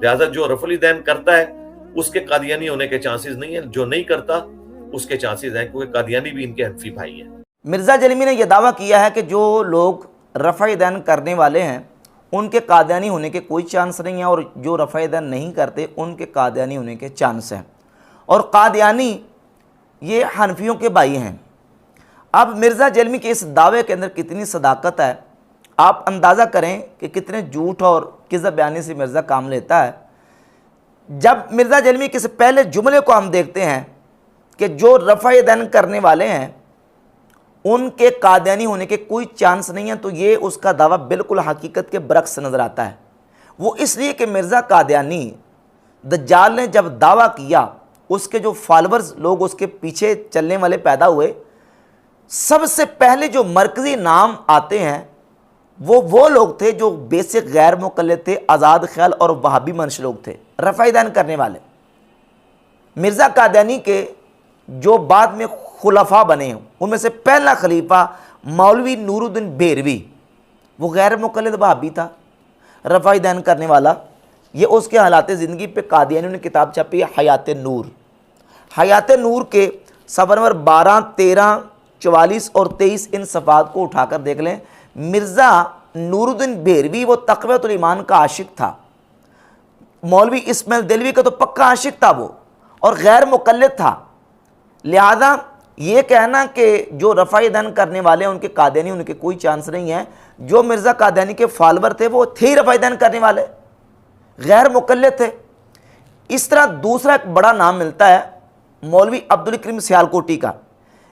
لہٰذا جو رفع الیدین کرتا ہے اس کے قادیانی ہونے کے چانسز نہیں ہیں، جو نہیں کرتا اس کے چانسز ہیں، کیونکہ قادیانی بھی ان کے حنفی بھائی ہیں۔ مرزا جیلمی نے یہ دعویٰ کیا ہے کہ جو لوگ رفع یدین کرنے والے ہیں ان کے قادیانی ہونے کے کوئی چانس نہیں ہیں، اور جو رفع یدین نہیں کرتے ان کے قادیانی ہونے کے چانس ہیں، اور قادیانی یہ حنفیوں کے بھائی ہیں۔ اب مرزا جیلمی کے اس دعوے کے اندر کتنی صداقت ہے، آپ اندازہ کریں کہ کتنے جھوٹ اور کذب بیانی سے مرزا کام لیتا ہے۔ جب مرزا جیلمی کے سے پہلے جملے کو ہم دیکھتے ہیں کہ جو رفع یدین کرنے والے ہیں ان کے قادیانی ہونے کے کوئی چانس نہیں ہے، تو یہ اس کا دعویٰ بالکل حقیقت کے برعکس نظر آتا ہے۔ وہ اس لیے کہ مرزا قادیانی دجال نے جب دعویٰ کیا، اس کے جو فالورز لوگ اس کے پیچھے چلنے والے پیدا ہوئے، سب سے پہلے جو مرکزی نام آتے ہیں وہ لوگ تھے جو بیسک غیر مقلد تھے، آزاد خیال اور وہابی منش لوگ تھے، رفع یدین کرنے والے۔ مرزا قادیانی کے جو بعد میں خلفاء بنے ہیں ان میں سے پہلا خلیفہ مولوی نور الدین بھیروی، وہ غیر مقلد وہابی تھا، رفع یدین کرنے والا۔ یہ اس کے حالات زندگی پہ قادیانیوں نے کتاب چھپی ہے حیات نور۔ حیات نور کے صفحہ نمبر 12، 13، 44 اور 23 ان صفحات کو اٹھا کر دیکھ لیں۔ مرزا نور الدین بھیروی وہ تقویۃ الایمان کا عاشق تھا، مولوی اسماعیل دہلوی کا تو پکا عاشق تھا وہ، اور غیر مقلد تھا۔ لہذا یہ کہنا کہ جو رفع یدین کرنے والے ہیں ان کے قادیانی ان کے کوئی چانس نہیں ہے، جو مرزا قادیانی کے فالور تھے وہ تھے رفع یدین کرنے والے، غیر مقلد تھے۔ اس طرح دوسرا ایک بڑا نام ملتا ہے مولوی عبدالکریم سیالکوٹی کا۔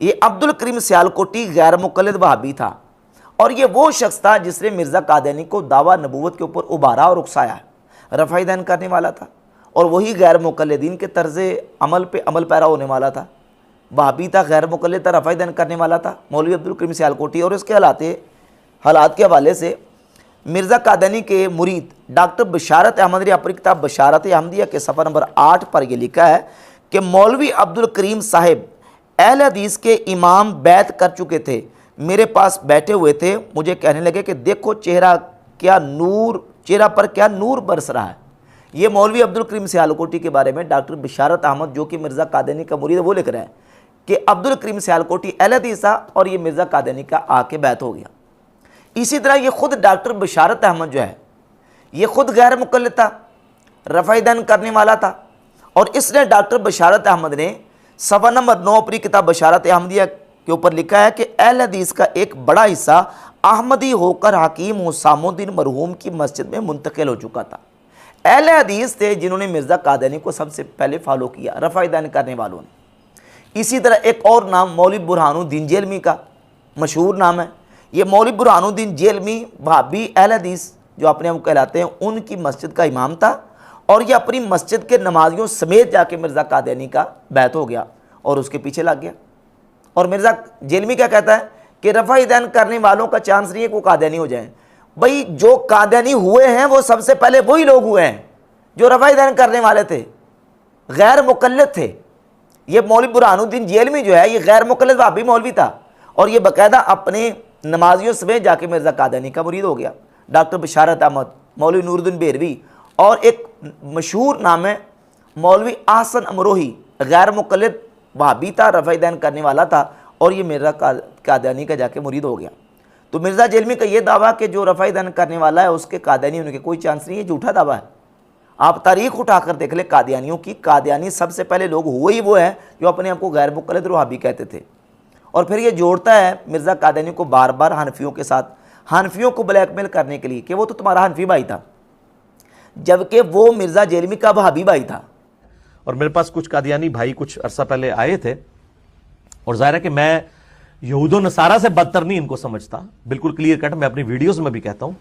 یہ عبدالکریم سیالکوٹی غیر مقلد وہابی تھا، اور یہ وہ شخص تھا جس نے مرزا قادیانی کو دعویٰ نبوت کے اوپر ابھارا اور اکسایا ہے، رفع یدین کرنے والا تھا، اور وہی غیر مقلدین کے طرز عمل پہ عمل پیرا ہونے والا تھا، وہابی تھا، غیر مقلد تھا، رفع یدین کرنے والا تھا مولوی عبدالکریم سیالکوٹی۔ اور اس کے حالات کے حوالے سے مرزا قادیانی کے مرید ڈاکٹر بشارت احمد نے اپنی کتاب بشارت احمدیہ کے صفحہ نمبر 8 پر یہ لکھا ہے کہ مولوی عبدالکریم صاحب اہل حدیث کے امام بیعت کر چکے تھے، میرے پاس بیٹھے ہوئے تھے، مجھے کہنے لگے کہ دیکھو چہرہ پر کیا نور برس رہا ہے۔ یہ مولوی عبدالکریم سیالکوٹی کے بارے میں ڈاکٹر بشارت احمد جو کہ مرزا قادیانی کا مرید ہے وہ لکھ رہا ہے کہ عبدالکریم سیالکوٹی اہل حدیث تھا اور یہ مرزا قادیانی کا آ کے بیعت ہو گیا۔ اسی طرح یہ خود ڈاکٹر بشارت احمد جو ہے یہ خود غیر مقلد تھا، رفع یدین کرنے والا تھا، اور اس نے ڈاکٹر بشارت احمد نے صفحہ نمبر 9 اپنی کتاب بشارت احمدیہ کے اوپر لکھا ہے کہ اہل حدیث کا ایک بڑا حصہ احمدی ہو کر حکیم حسام الدین مرحوم کی مسجد میں منتقل ہو چکا تھا۔ اہل حدیث تھے جنہوں نے مرزا قادیانی کو سب سے پہلے فالو کیا، رفع یدین کرنے والوں نے۔ اسی طرح ایک اور نام مولوی برہان الدین جیلمی کا مشہور نام ہے۔ یہ مولوی برہان الدین جیلمی وہابی اہل حدیث جو اپنے آپ کو کہلاتے ہیں ان کی مسجد کا امام تھا، اور یہ اپنی مسجد کے نمازیوں سمیت جا کے مرزا قادیانی کا بیعت ہو گیا اور اس کے پیچھے لگ گیا۔ اور مرزا جیلمی کیا کہتا ہے کہ رفع یدین کرنے والوں کا چانس نہیں ہے کہ وہ قادیانی ہو جائیں۔ بھائی جو قادیانی ہوئے ہیں وہ سب سے پہلے وہی لوگ ہوئے ہیں جو رفع یدین کرنے والے تھے، غیر مقلد تھے۔ یہ مولوی برہان الدین جیلمی جو ہے یہ غیر مقلد وہابی مولوی تھا، اور یہ باقاعدہ اپنے نمازیوں سمیت جا کے مرزا قادیانی کا مرید ہو گیا۔ ڈاکٹر بشارت احمد، مولوی نور الدین بھیروی، اور ایک مشہور نام ہے مولوی احسن امروہی، غیر مقلد وہابی تھا، رفع یدین کرنے والا تھا، اور یہ مرزا قادیانی کا جا کے مرید ہو گیا۔ تو مرزا جیلمی کا یہ دعویٰ کہ جو رفع یدین کرنے والا ہے اس کے قادیانی ہونے کے کوئی چانس نہیں ہے، جھوٹا دعویٰ ہے۔ آپ تاریخ اٹھا کر دیکھ لیں قادیانیوں کی، قادیانی سب سے پہلے لوگ ہوئے ہی وہ ہیں جو اپنے آپ کو غیر مقلد اور وہابی کہتے تھے۔ اور پھر یہ جوڑتا ہے مرزا قادیانی کو بار بار حنفیوں کے ساتھ، حنفیوں کو بلیک میل کرنے کے لیے کہ وہ تو تمہارا حنفی بھائی تھا، جبکہ وہ مرزا جیلمی کا وہابی بھائی تھا۔ اور میرے پاس کچھ قادیانی بھائی کچھ عرصہ پہلے آئے تھے، اور ظاہر ہے کہ میں یہود و نصارہ سے بدتر نہیں ان کو سمجھتا، بالکل کلیئر کٹ میں اپنی ویڈیوز میں بھی کہتا ہوں،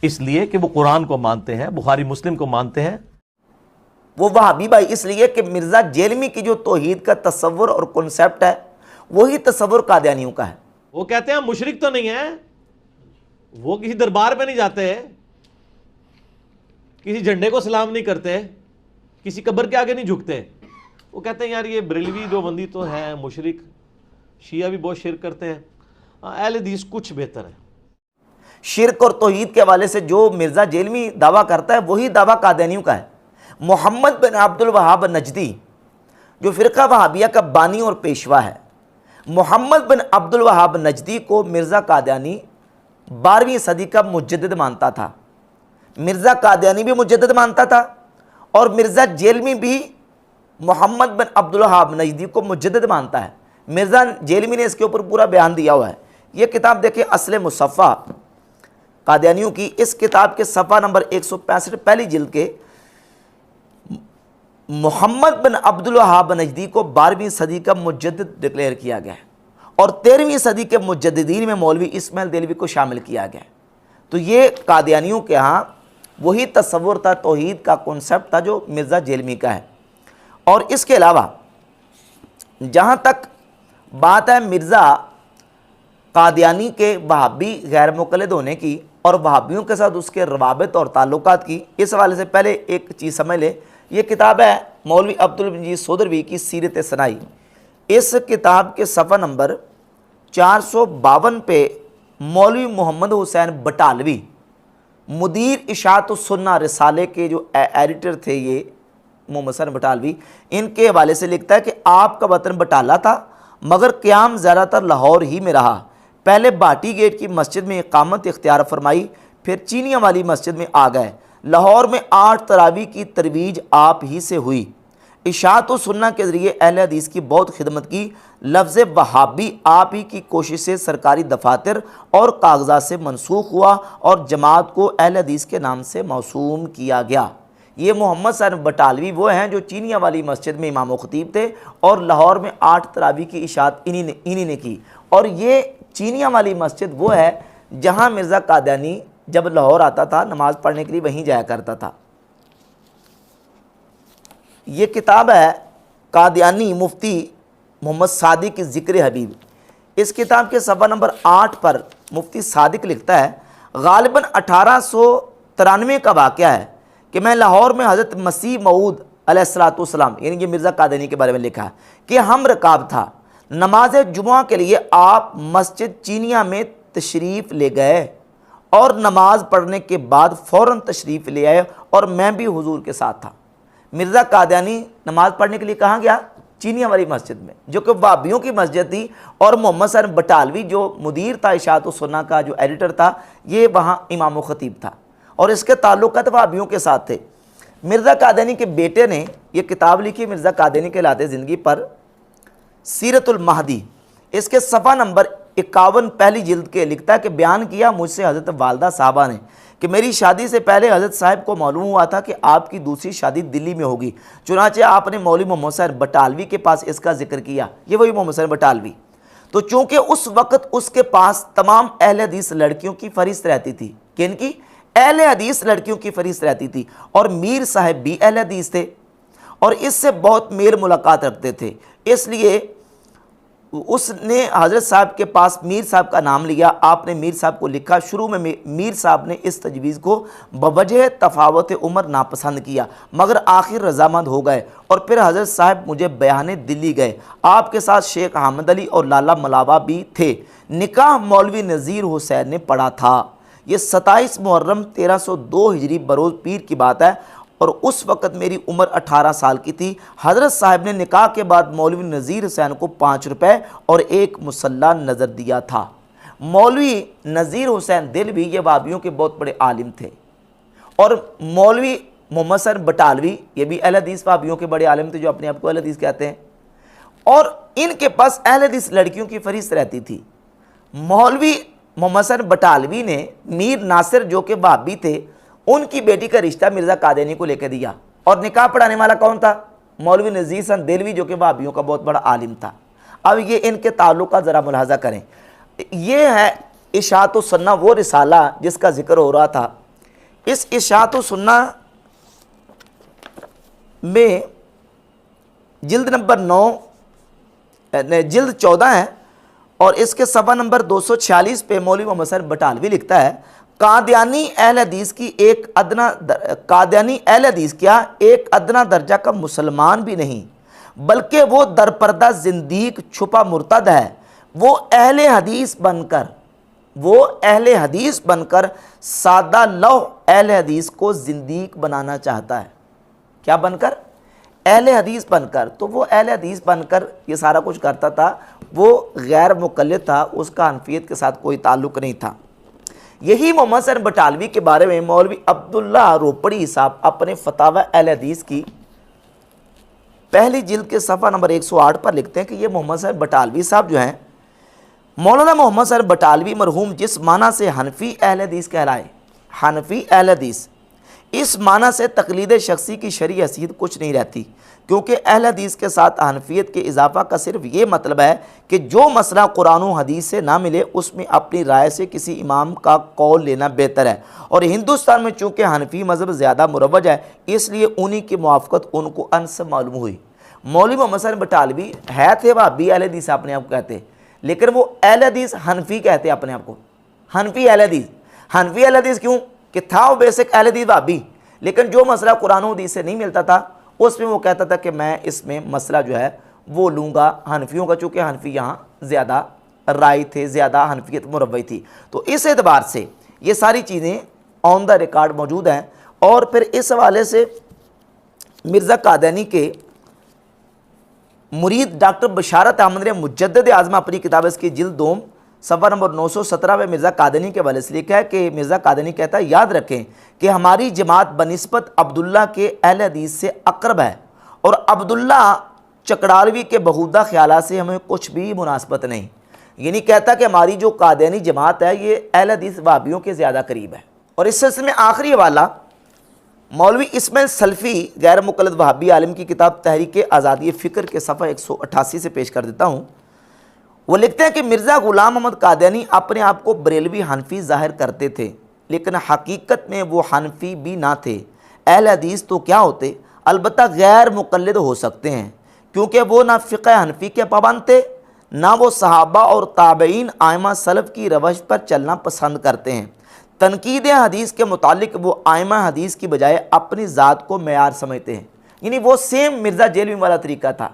اس لیے کہ وہ قرآن کو مانتے ہیں، بخاری مسلم کو مانتے ہیں۔ وہ وہابی بھائی اس لیے کہ مرزا جیلمی کی جو توحید کا تصور اور کنسیپٹ ہے وہی تصور قادیانیوں کا ہے۔ وہ کہتے ہیں مشرک تو نہیں ہیں، وہ کسی دربار پہ نہیں جاتے، کسی جھنڈے کو سلام نہیں کرتے، کسی قبر کے آگے نہیں جھکتے۔ وہ کہتے ہیں یار یہ بریلوی دیوبندی تو ہیں مشرک، شیعہ بھی بہت شرک کرتے ہیں، اہل حدیث کچھ بہتر ہے۔ شرک اور توحید کے حوالے سے جو مرزا جیلمی دعویٰ کرتا ہے وہی دعویٰ قادیانیوں کا ہے۔ محمد بن عبد الوہاب نجدی جو فرقہ وہابیہ کا بانی اور پیشوا ہے، محمد بن عبد الوہاب نجدی کو مرزا قادیانی 12ویں صدی کا مجدد مانتا تھا۔ مرزا قادیانی بھی مجدد مانتا تھا اور مرزا جیلمی بھی محمد بن عبد الوہاب نجدی کو مجدد مانتا ہے۔ مرزا جیلمی نے اس کے اوپر پورا بیان دیا ہوا ہے۔ یہ کتاب دیکھیں اصل مصفہ قادیانیوں کی، اس کتاب کے صفحہ نمبر 165 پہلی جلد کے محمد بن عبد الوہاب نجدی کو 12ویں صدی کا مجدد ڈکلیئر کیا گیا ہے اور 13ویں صدی کے مجددین میں مولوی اسماعیل دہلوی کو شامل کیا گیا ہے۔ تو یہ قادیانیوں کے ہاں وہی تصور تھا، توحید کا کنسپٹ تھا جو مرزا جیلمی کا ہے۔ اور اس کے علاوہ جہاں تک بات ہے مرزا قادیانی کے وہابی غیر مقلد ہونے کی اور وہابیوں کے ساتھ اس کے روابط اور تعلقات کی، اس حوالے سے پہلے ایک چیز سمجھ لیں۔ یہ کتاب ہے مولوی عبدالمجید سودروی کی سیرت ثنائی۔ اس کتاب کے صفحہ نمبر 452 پہ مولوی محمد حسین بٹالوی مدیر اشاعت السنہ رسالے کے جو ایڈیٹر تھے، یہ محمد حسین بٹالوی، ان کے حوالے سے لکھتا ہے کہ آپ کا وطن بٹالہ تھا مگر قیام زیادہ تر لاہور ہی میں رہا۔ پہلے باٹی گیٹ کی مسجد میں اقامت اختیار فرمائی، پھر چینیاں والی مسجد میں آ گئے۔ لاہور میں 8 تراویح کی ترویج آپ ہی سے ہوئی۔ اشاعت و سنہ کے ذریعے اہل حدیث کی بہت خدمت کی۔ لفظ وہابی آپ ہی کی کوشش سے سرکاری دفاتر اور کاغذات سے منسوخ ہوا اور جماعت کو اہل حدیث کے نام سے موسوم کیا گیا۔ یہ محمد صاحب بٹالوی وہ ہیں جو چینیاں والی مسجد میں امام و خطیب تھے اور لاہور میں 8 تراویح کی اشاعت انہی نے کی۔ اور یہ چینیاں والی مسجد وہ ہے جہاں مرزا قادیانی جب لاہور آتا تھا نماز پڑھنے کے لیے وہیں جایا کرتا تھا۔ یہ کتاب ہے قادیانی مفتی محمد صادق کی ذکر حبیب۔ اس کتاب کے صفحہ نمبر 8 پر مفتی صادق لکھتا ہے غالباً 1893 کا واقعہ ہے کہ میں لاہور میں حضرت مسیح موعود علیہ السلام یعنی یہ مرزا قادیانی کے بارے میں لکھا ہے کہ ہم رکاب تھا۔ نماز جمعہ کے لیے آپ مسجد چینیاں میں تشریف لے گئے اور نماز پڑھنے کے بعد فوراً تشریف لے آئے اور میں بھی حضور کے ساتھ تھا۔ مرزا قادیانی نماز پڑھنے کے لیے کہاں گیا؟ چینیاں والی مسجد میں، جو کہ وہابیوں کی مسجد تھی، اور محمد صاحب بٹالوی جو مدیر تھا اشاعت السنہ کا، جو ایڈیٹر تھا، یہ وہاں امام و خطیب تھا اور اس کے تعلقات وہابیوں کے ساتھ تھے۔ مرزا قادیانی کے بیٹے نے یہ کتاب لکھی مرزا قادیانی کے لاتِ زندگی پر، سیرت المہدی۔ اس کے صفحہ نمبر 51 پہلی جلد کے لکھتا ہے کہ بیان کیا مجھ سے حضرت والدہ صاحبہ نے کہ میری شادی سے پہلے حضرت صاحب کو معلوم ہوا تھا کہ آپ کی دوسری شادی دلی میں ہوگی، چنانچہ آپ نے مولوی محمد صاحب بٹالوی کے پاس اس کا ذکر کیا۔ یہ وہی محمد صاحب بٹالوی۔ تو چونکہ اس وقت اس کے پاس تمام اہل حدیث لڑکیوں کی فہرست رہتی تھی، کن کی؟ اہل حدیث لڑکیوں کی فہرست رہتی تھی، اور میر صاحب بھی اہل حدیث تھے اور اس سے بہت میل ملاقات رکھتے تھے، اس لیے اس نے حضرت صاحب کے پاس میر صاحب کا نام لیا۔ آپ نے میر صاحب کو لکھا۔ شروع میں میر صاحب نے اس تجویز کو بوجہ تفاوت عمر ناپسند کیا مگر آخر رضامند ہو گئے، اور پھر حضرت صاحب مجھے بیانے دلی گئے۔ آپ کے ساتھ شیخ احمد علی اور لالا ملاوہ بھی تھے۔ نکاح مولوی نذیر حسین نے پڑھا تھا۔ یہ 27 محرم 1302 ہجری بروز پیر کی بات ہے اور اس وقت میری عمر 18 سال کی تھی۔ حضرت صاحب نے نکاح کے بعد مولوی نذیر حسین کو 5 روپے اور ایک مصلی نظر دیا تھا۔ مولوی نذیر حسین دہلوی یہ وہابیوں کے بہت بڑے عالم تھے، اور مولوی محمد صاحب بٹالوی یہ بھی اہل حدیث وہابیوں کے بڑے عالم تھے جو اپنے آپ کو اہل حدیث کہتے ہیں، اور ان کے پاس اہل حدیث لڑکیوں کی فہرست رہتی تھی۔ مولوی محمد صاحب بٹالوی نے میر ناصر جو کہ وہابی تھے ان کی بیٹی کا رشتہ مرزا قادیانی کو لے کے دیا، اور نکاح پڑھانے والا کون تھا؟ مولوی نذیر حسین دہلوی جو کہ وہابیوں کا بہت بڑا عالم تھا۔ اب یہ ان کے تعلقات ذرا ملاحظہ کریں۔ یہ ہے اشاعت السنہ، وہ رسالہ جس کا ذکر ہو رہا تھا۔ اس اشاعت السنہ میں جلد نمبر 9 جلد 14 ہے اور اس کے صفحہ نمبر 246 پہ مولوی محمد صاحب بٹالوی لکھتا ہے قادیانی اہل حدیث کی قادیانی اہل حدیث کیا ایک ادنا درجہ کا مسلمان بھی نہیں، بلکہ وہ درپردہ زندیق چھپا مرتد ہے۔ وہ اہل حدیث بن کر وہ اہل حدیث بن کر سادہ لو اہل حدیث کو زندیق بنانا چاہتا ہے۔ کیا بن کر؟ اہل حدیث بن کر۔ تو وہ اہل حدیث بن کر یہ سارا کچھ کرتا تھا، وہ غیر مقلد تھا، اس کا حنفیت کے ساتھ کوئی تعلق نہیں تھا۔ یہی محمد حسین بٹالوی کے بارے میں مولوی عبداللہ روپڑی صاحب اپنے فتاوی اہل حدیث کی پہلی جلد کے صفحہ نمبر 108 پر لکھتے ہیں کہ یہ محمد حسین بٹالوی صاحب جو ہیں، مولانا محمد حسین بٹالوی مرحوم جس معنی سے حنفی اہل حدیث کہلائے، حنفی اہل حدیث، اس معنی سے تقلید شخصی کی شرعی حیثیت کچھ نہیں رہتی، کیونکہ اہل حدیث کے ساتھ حنفیت کے اضافہ کا صرف یہ مطلب ہے کہ جو مسئلہ قرآن و حدیث سے نہ ملے اس میں اپنی رائے سے کسی امام کا قول لینا بہتر ہے، اور ہندوستان میں چونکہ حنفی مذہب زیادہ مروج ہے اس لیے انہی کی موافقت ان کو انسب معلوم ہوئی۔ مولوی محمد حسین بٹالوی ہے تھے وہابی اہل حدیث اپنے آپ کو کہتے، لیکن وہ اہل حدیث حنفی کہتے اپنے آپ کو، حنفی اہل حدیث۔ حنفی اہل حدیث کیوں کہ تھا وہ بیسک اہل حدیث وہابی، لیکن جو مسئلہ قرآن و حدیث سے نہیں ملتا تھا اس میں وہ کہتا تھا کہ میں اس میں مسئلہ جو ہے وہ لوں گا حنفیوں کا، چونکہ حنفی یہاں زیادہ رائے تھے، زیادہ حنفیت مروج تھی۔ تو اس اعتبار سے یہ ساری چیزیں آن دا ریکارڈ موجود ہیں۔ اور پھر اس حوالے سے مرزا قادیانی کے مرید ڈاکٹر بشارت احمد نے مجدد اعظم اپنی کتاب اس کی جلد 2 صفحہ نمبر 917 میں مرزا قادیانی کے حوالے سے لکھا ہے کہ مرزا قادیانی کہتا ہے یاد رکھیں کہ ہماری جماعت بنسبت عبداللہ کے اہل حدیث سے اقرب ہے، اور عبداللہ چکڑالوی کے بہودہ خیالات سے ہمیں کچھ بھی مناسبت نہیں۔ یعنی کہتا کہ ہماری جو قادیانی جماعت ہے یہ اہل حدیث وہابیوں کے زیادہ قریب ہے۔ اور اس سلسلے میں آخری حوالہ مولوی اسماعیل سلفی غیر مقلد وہابی عالم کی کتاب تحریک آزادی فکر کے صفحہ 188 سے پیش کر دیتا ہوں۔ وہ لکھتے ہیں کہ مرزا غلام محمد قادیانی اپنے آپ کو بریلوی حنفی ظاہر کرتے تھے، لیکن حقیقت میں وہ حنفی بھی نہ تھے۔ اہل حدیث تو کیا ہوتے، البتہ غیر مقلد ہو سکتے ہیں، کیونکہ وہ نہ فقہ حنفی کے پابند تھے، نہ وہ صحابہ اور تابعین ائمہ سلف کی روش پر چلنا پسند کرتے ہیں۔ تنقید حدیث کے متعلق وہ ائمہ حدیث کی بجائے اپنی ذات کو معیار سمجھتے ہیں۔ یعنی وہ سیم مرزا جیلوی والا طریقہ تھا،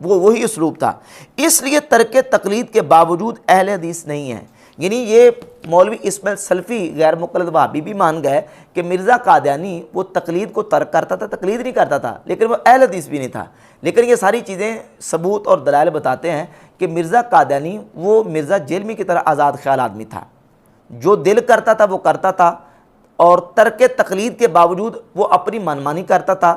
وہ وہی اسلوب تھا، اس لیے ترک تقلید کے باوجود اہل حدیث نہیں ہیں۔ یعنی یہ مولوی اسماعیل سلفی غیر مقلد وہابی بھی مان گئے کہ مرزا قادیانی وہ تقلید کو ترک کرتا تھا، تقلید نہیں کرتا تھا، لیکن وہ اہل حدیث بھی نہیں تھا۔ لیکن یہ ساری چیزیں ثبوت اور دلائل بتاتے ہیں کہ مرزا قادیانی وہ مرزا جیلمی کی طرح آزاد خیال آدمی تھا، جو دل کرتا تھا وہ کرتا تھا، اور ترک تقلید کے باوجود وہ اپنی منمانی کرتا تھا۔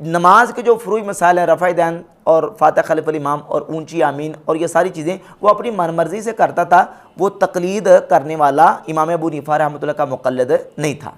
نماز کے جو فروعی مسائل ہیں، رفع دین اور فاتح خلف الامام اور اونچی آمین اور یہ ساری چیزیں وہ اپنی من مرضی سے کرتا تھا، وہ تقلید کرنے والا امام ابو حنیفہ رحمۃ اللہ کا مقلد نہیں تھا۔